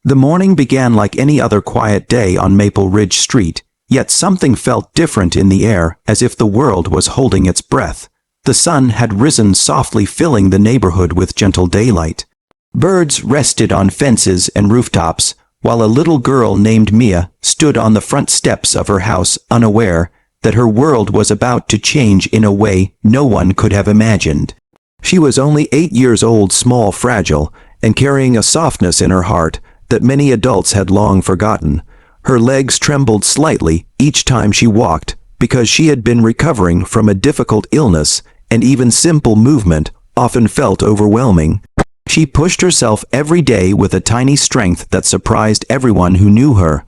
The morning began like any other quiet day on Maple Ridge Street, yet something felt different in the air, as if the world was holding its breath. The sun had risen softly, filling the neighborhood with gentle daylight. Birds rested on fences and rooftops, while a little girl named Mia stood on the front steps of her house, unaware that her world was about to change in a way no one could have imagined. She was only 8 years old, small, fragile, and carrying a softness in her heart that many adults had long forgotten. Her legs trembled slightly each time she walked, because she had been recovering from a difficult illness, and even simple movement often felt overwhelming. She pushed herself every day with a tiny strength that surprised everyone who knew her.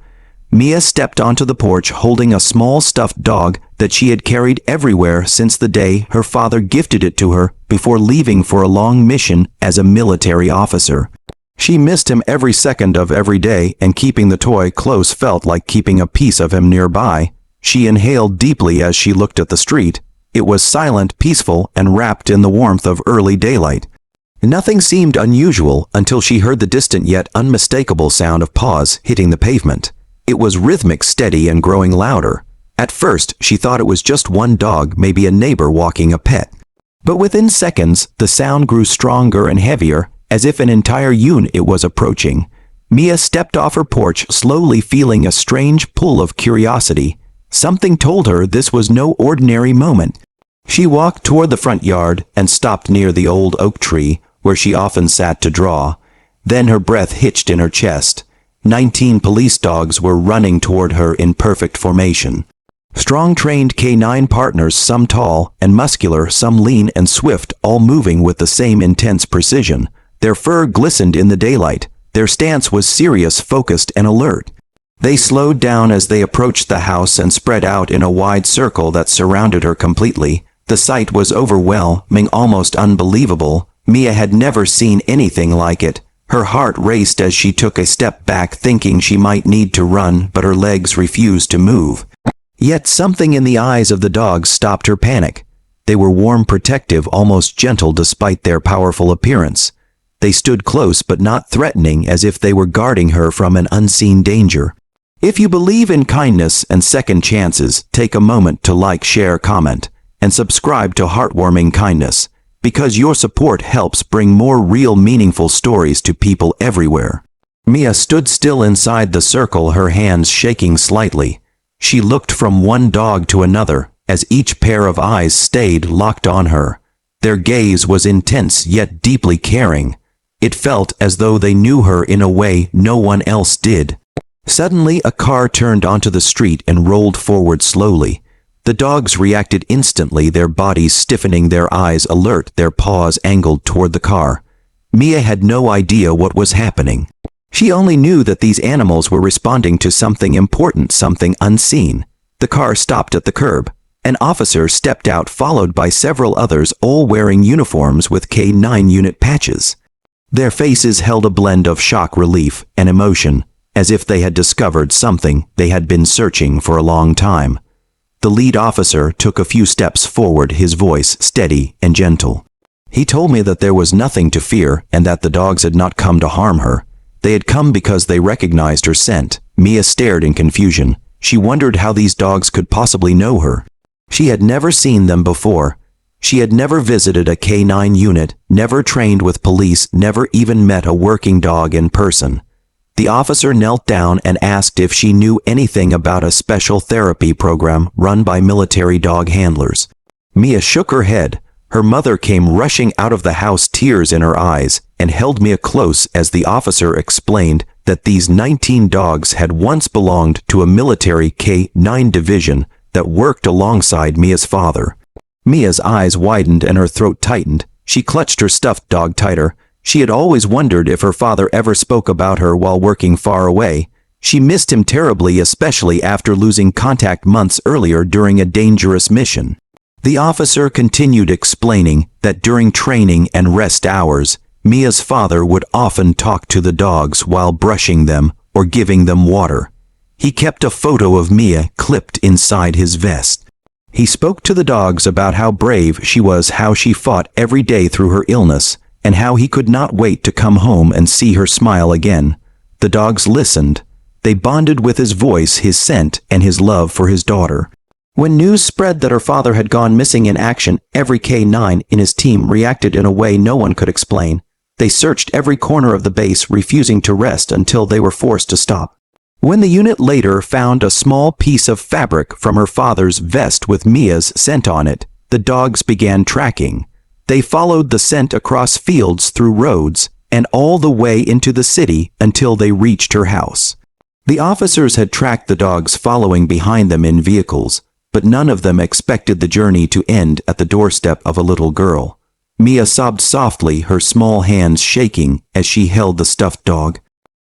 Mia stepped onto the porch holding a small stuffed dog that she had carried everywhere since the day her father gifted it to her before leaving for a long mission as a military officer. She missed him every second of every day, and keeping the toy close felt like keeping a piece of him nearby. She inhaled deeply as she looked at the street. It was silent, peaceful, and wrapped in the warmth of early daylight. Nothing seemed unusual until she heard the distant yet unmistakable sound of paws hitting the pavement. It was rhythmic, steady, and growing louder. At first, she thought it was just one dog, maybe a neighbor walking a pet. But within seconds, the sound grew stronger and heavier, as if an entire unit was approaching. Mia stepped off her porch, slowly feeling a strange pull of curiosity. Something told her this was no ordinary moment. She walked toward the front yard and stopped near the old oak tree, where she often sat to draw. Then her breath hitched in her chest. 19 police dogs were running toward her in perfect formation. Strong, trained K9 partners, some tall and muscular, some lean and swift, all moving with the same intense precision. Their fur glistened in the daylight. Their stance was serious, focused, and alert. They slowed down as they approached the house and spread out in a wide circle that surrounded her completely. The sight was overwhelming, almost unbelievable. Mia had never seen anything like it. Her heart raced as she took a step back, thinking she might need to run, but her legs refused to move. Yet something in the eyes of the dogs stopped her panic. They were warm, protective, almost gentle despite their powerful appearance. They stood close but not threatening, as if they were guarding her from an unseen danger. If you believe in kindness and second chances, take a moment to like, share, comment, and subscribe to Heartwarming Kindness, because your support helps bring more real, meaningful stories to people everywhere. Mia stood still inside the circle, her hands shaking slightly. She looked from one dog to another, as each pair of eyes stayed locked on her. Their gaze was intense yet deeply caring. It felt as though they knew her in a way no one else did. Suddenly, a car turned onto the street and rolled forward slowly. The dogs reacted instantly, their bodies stiffening, their eyes alert, their paws angled toward the car. Mia had no idea what was happening. She only knew that these animals were responding to something important, something unseen. The car stopped at the curb. An officer stepped out, followed by several others, all wearing uniforms with K9 unit patches. Their faces held a blend of shock, relief, and emotion, as if they had discovered something they had been searching for a long time. The lead officer took a few steps forward, his voice steady and gentle. He told me that there was nothing to fear and that the dogs had not come to harm her. They had come because they recognized her scent. Mia stared in confusion. She wondered how these dogs could possibly know her. She had never seen them before. She had never visited a K9 unit, never trained with police, never even met a working dog in person. The officer knelt down and asked if she knew anything about a special therapy program run by military dog handlers. Mia shook her head. Her mother came rushing out of the house, tears in her eyes, and held Mia close as the officer explained that these 19 dogs had once belonged to a military K9 division that worked alongside Mia's father. Mia's eyes widened and her throat tightened. She clutched her stuffed dog tighter. She had always wondered if her father ever spoke about her while working far away. She missed him terribly, especially after losing contact months earlier during a dangerous mission. The officer continued explaining that during training and rest hours, Mia's father would often talk to the dogs while brushing them or giving them water. He kept a photo of Mia clipped inside his vest. He spoke to the dogs about how brave she was, how she fought every day through her illness, and how he could not wait to come home and see her smile again. The dogs listened. They bonded with his voice, his scent, and his love for his daughter. When news spread that her father had gone missing in action, every K9 in his team reacted in a way no one could explain. They searched every corner of the base, refusing to rest until they were forced to stop. When the unit later found a small piece of fabric from her father's vest with Mia's scent on it, the dogs began tracking. They followed the scent across fields, through roads, and all the way into the city until they reached her house. The officers had tracked the dogs following behind them in vehicles, but none of them expected the journey to end at the doorstep of a little girl. Mia sobbed softly, her small hands shaking as she held the stuffed dog.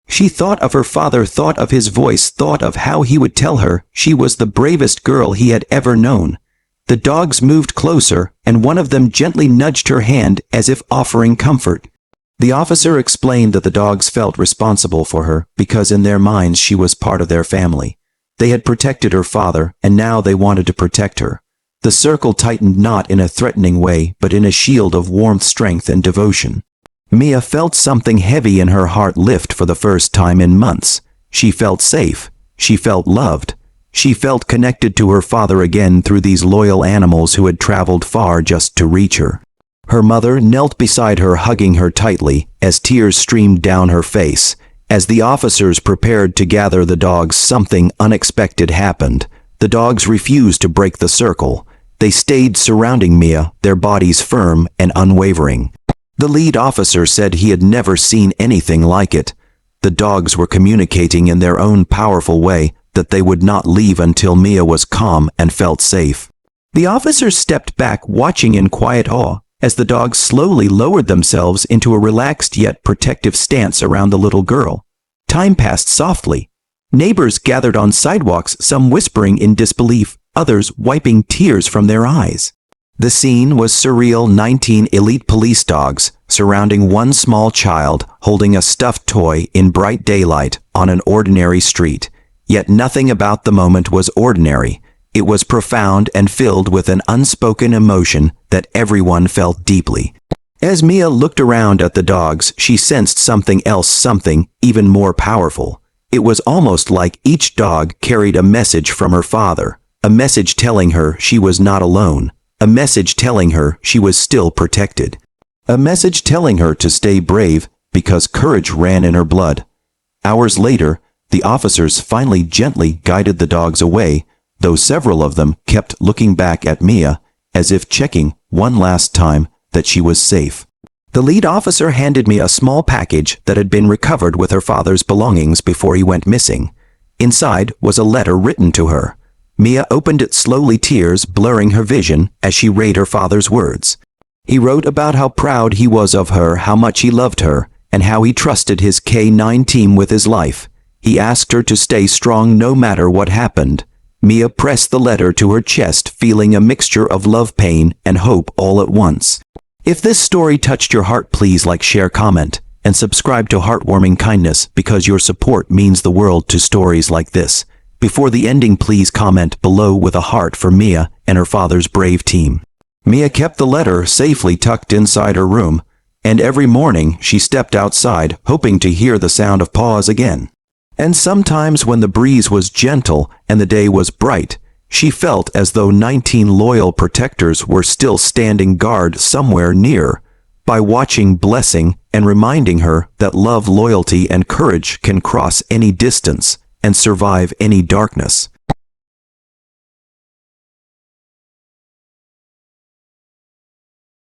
She thought of her father, thought of his voice, thought of how he would tell her she was the bravest girl he had ever known. The dogs moved closer, and one of them gently nudged her hand as if offering comfort. The officer explained that the dogs felt responsible for her because in their minds she was part of their family. They had protected her father, and now they wanted to protect her. The circle tightened not in a threatening way, but in a shield of warmth, strength, and devotion. Mia felt something heavy in her heart lift for the first time in months. She felt safe. She felt loved. She felt connected to her father again through these loyal animals who had traveled far just to reach her. Her mother knelt beside her, hugging her tightly, as tears streamed down her face. As the officers prepared to gather the dogs, something unexpected happened. The dogs refused to break the circle. They stayed surrounding Mia, their bodies firm and unwavering. The lead officer said he had never seen anything like it. The dogs were communicating in their own powerful way that they would not leave until Mia was calm and felt safe. The officers stepped back, watching in quiet awe, as the dogs slowly lowered themselves into a relaxed yet protective stance around the little girl. Time passed softly. Neighbors gathered on sidewalks, some whispering in disbelief, others wiping tears from their eyes. The scene was surreal. 19 elite police dogs surrounding one small child holding a stuffed toy in bright daylight on an ordinary street. Yet nothing about the moment was ordinary. It was profound and filled with an unspoken emotion that everyone felt deeply. As Mia looked around at the dogs, she sensed something else, something even more powerful. It was almost like each dog carried a message from her father, a message telling her she was not alone, a message telling her she was still protected, a message telling her to stay brave because courage ran in her blood. Hours later, the officers finally gently guided the dogs away, though several of them kept looking back at Mia as if checking one last time that she was safe. The lead officer handed me a small package that had been recovered with her father's belongings before he went missing. Inside was a letter written to her. Mia opened it slowly, tears blurring her vision as she read her father's words. He wrote about how proud he was of her, how much he loved her, and how he trusted his K9 team with his life. He asked her to stay strong no matter what happened. Mia pressed the letter to her chest, feeling a mixture of love, pain, and hope all at once. If this story touched your heart, please like, share, comment, and subscribe to Heartwarming Kindness because your support means the world to stories like this. Before the ending, please comment below with a heart for Mia and her father's brave team. Mia kept the letter safely tucked inside her room, and every morning she stepped outside, hoping to hear the sound of paws again. And sometimes when the breeze was gentle and the day was bright, she felt as though 19 loyal protectors were still standing guard somewhere near, by watching, blessing, and reminding her that love, loyalty, and courage can cross any distance and survive any darkness.